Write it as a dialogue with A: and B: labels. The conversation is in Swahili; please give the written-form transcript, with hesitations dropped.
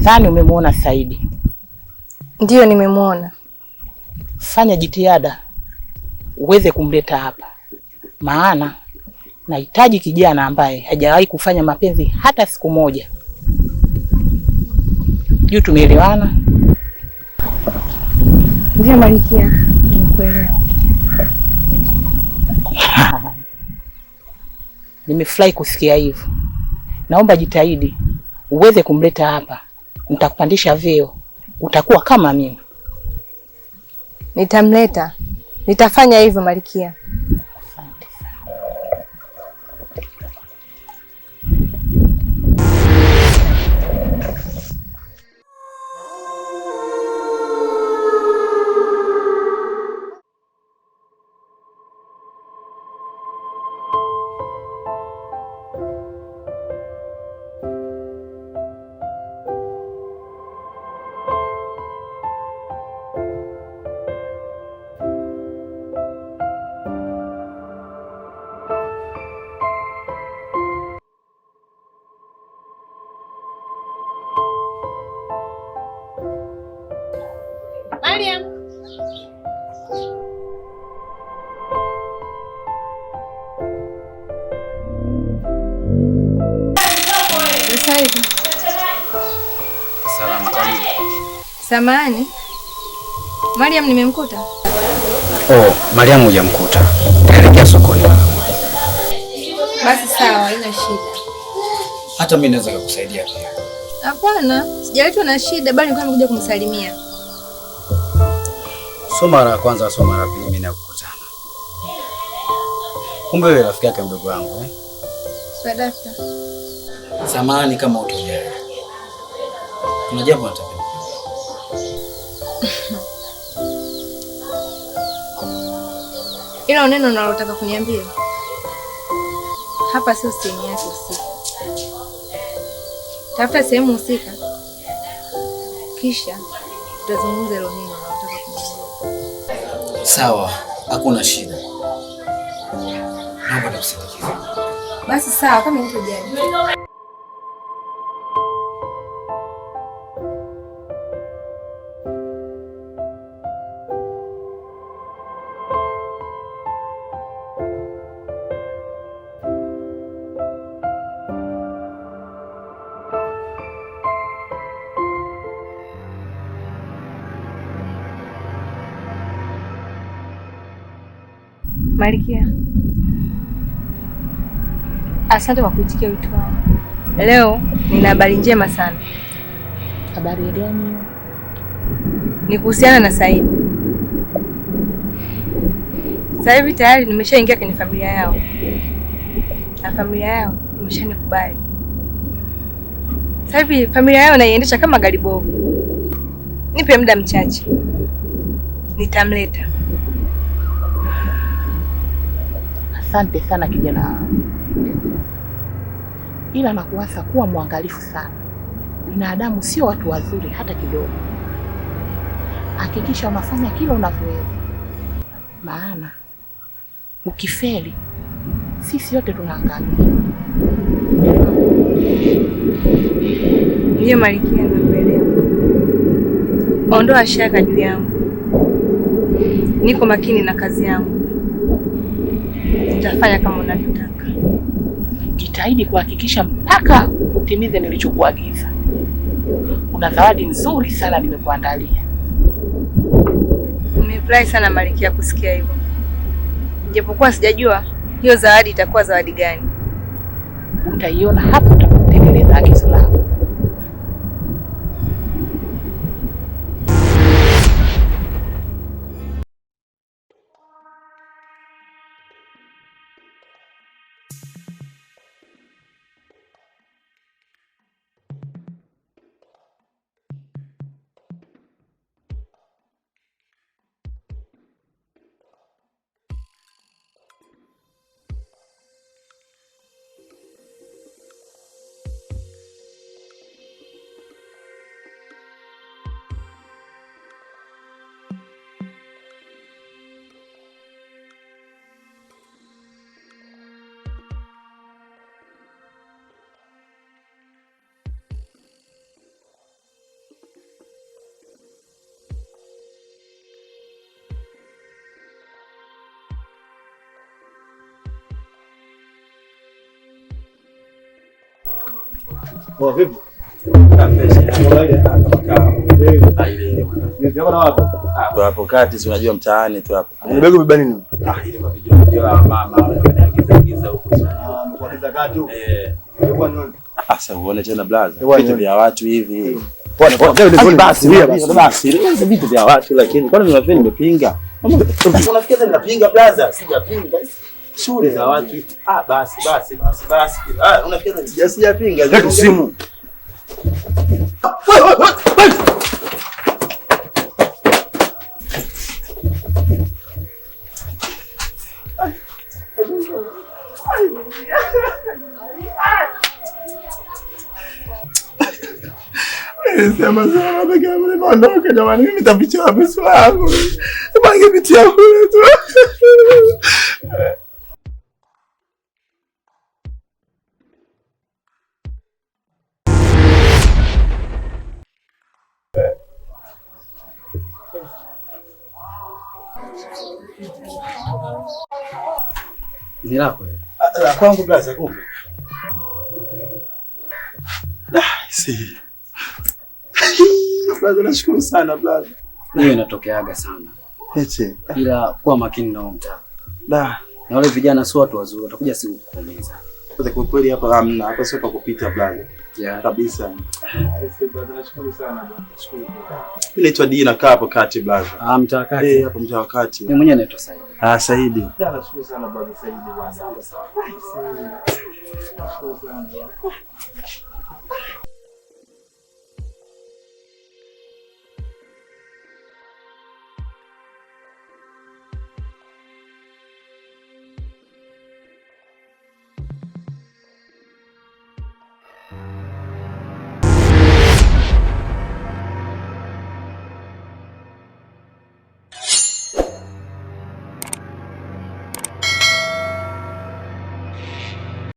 A: Nadhani umemwona Saidi.
B: Ndiyo, nimemwona.
A: Fanya jitihada uweze kumleta hapa, maana nahitaji kijana ambaye hajawahi kufanya mapenzi hata siku moja. Juu tumeelewana?
B: Ndiyo Malkia, nimekuelewa.
A: Nimefurahi kusikia hivyo. Naomba jitahidi uweze kumleta hapa, nitakupandisha vyeo, utakuwa kama mimi.
B: Nitamleta, nitafanya hivyo Malkia.
C: Mariam.
D: Salama, karibu.
B: Samahani. Mariam nimemkuta?
D: Oh, Mariam hujamkuta. Kaelekea sokoni mara moja.
B: Basi sawa, haina shida.
D: Hata mimi naweza kukusaidia pia.
B: Hapana, sijaletwa na shida bali nilikuwa nimekuja kumsalimia.
D: So mara ya kwanza, so mara pili mimi nakukutana. Kumbe wewe rafiki yake mdogo wangu, eh?
B: Sadafta.
D: Samahani kama utojali. Kuna jambo nataka.
B: Ila neno unalotaka kuniambia hapa sio sehemu yake husika. Tafuta sehemu husika, kisha tutazungumza hilo neno unalotaka kuniambia.
D: Sawa, hakuna shida. Naomba nikusindikize.
B: Basi sawa, kama utojali. Malkia, asante kwa kuitikia wito wangu. Leo nina habari njema sana.
A: Habari gani hiyo?
B: Ni kuhusiana na Saidi. Sasa hivi tayari nimeshaingia kwenye familia yao, na familia yao imeshanikubali. Sasa hivi familia yao naiendesha kama gari bovu. Nipe muda mchache, nitamleta.
A: Asante sana kijana wangu, ila nakuasa kuwa mwangalifu sana. Binadamu sio watu wazuri hata kidogo. Hakikisha unafanya kila unavyoweza, maana ukifeli sisi yote tunaangamia.
B: Ndiyo Malkia, nimekuelewa. Ondoa shaka juu yangu, niko makini na kazi yangu. Nitafanya kama unavyotaka.
A: Jitahidi kuhakikisha mpaka utimize nilichokuagiza. Kuna zawadi nzuri sana nimekuandalia.
B: Nimefurahi sana Malkia kusikia hivyo, japokuwa sijajua hiyo zawadi itakuwa zawadi gani.
A: Utaiona hapo utatekeleza agizo lako.
E: Poa vipi?
F: Hapo kati si unajua mtaani tu hapo.
E: Mbegu beba nini?
F: Ile mavijio la mama wanaagiza huko sana.
E: Mkoagiza kati huko.
F: Hebu nini? Sasa uone tena blaza. Vitu vya watu hivi. Basi vitu vya watu lakini kwani unafanya nimepinga? Unafikiria ninapinga blaza? Sijapinga. Shule za watu. Basi. Unafikiria sijapinga?
E: Leta simu. Sema sana bega mimi naondoka jamani, mimi nitapitia pesa yangu. Sema ningepitia kule tu.
D: Ni lako.
F: La kwangu blaza kumbe. Si. Blaza nashukuru sana blaza.
D: Hiyo inatokeaga sana.
F: Eti.
D: Ila kuwa makini na mtaa.
F: Da.
D: Na wale vijana sio watu wazuri, watakuja siku kukuumiza.
F: Kwa kweli hapa hamna, hapa sio pa kupita blaza.
D: Yeah.
F: Kabisa. Blaza nashukuru sana blaza. Nashukuru. Mimi naitwa Dina nakaa hapo kati blaza.
D: Mtaa kati.
F: Hapo mtaa kati.
D: Mimi mwenyewe naitwa Saidi.
F: Saidi. Nashukuru sana blaza Saidi bwana. Nashukuru sana.